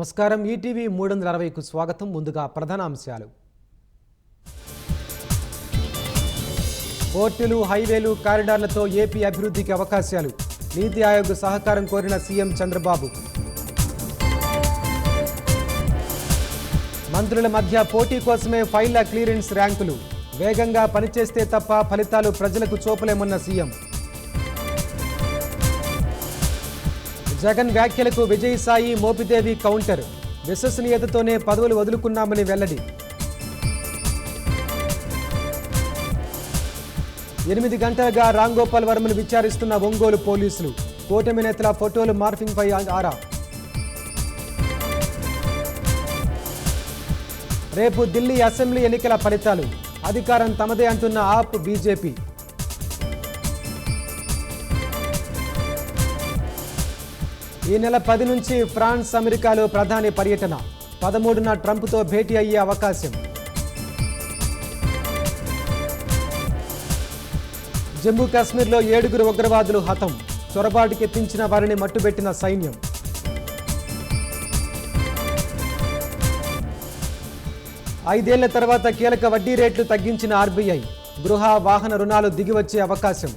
నమస్కారం ఈటీవీ 360కు స్వాగతం. ముందుగా ప్రధాన అంశాలు. పోర్టులు, హైవేలు, కారిడార్లతో ఏపీ అభివృద్ధికి అవకాశాలు. నీతి ఆయోగ్ సహకారం కోరిన సీఎం చంద్రబాబు. మంత్రుల మధ్య పోటీ కోసమే ఫైళ్ల క్లియరెన్స్ ర్యాంకులు. వేగంగా పనిచేస్తే తప్ప ఫలితాలు ప్రజలకు చూపలేమన్న సీఎం. జగన్ వ్యాఖ్యలకు విజయసాయి, మోపిదేవి కౌంటర్. విశ్వసనీయతతోనే పదవులు వదులుకున్నామని వెల్లడి. 8 గంటలుగా రాంగోపాల్ వర్మను విచారిస్తున్న ఒంగోలు పోలీసులు. కూటమి నేతల ఫోటోలు మార్ఫింగ్పై ఆరా. రేపు ఢిల్లీ అసెంబ్లీ ఎన్నికల ఫలితాలు. అధికారం తమదే అంటున్న ఆప్, బీజేపీ. ఈ నెల 10 నుంచి ఫ్రాన్స్, అమెరికాలో ప్రధాని పర్యటన. 13న ట్రంప్తో భేటీ అయ్యే అవకాశం. జమ్మూ కాశ్మీర్లో 7 ఉగ్రవాదులు హతం. చొరబాటుకి ఎత్తించిన వారిని మట్టుబెట్టిన సైన్యం. ఐదేళ్ల తర్వాత కీలక వడ్డీ రేట్లు తగ్గించిన ఆర్బీఐ. గృహ, వాహన రుణాలు దిగివచ్చే అవకాశం.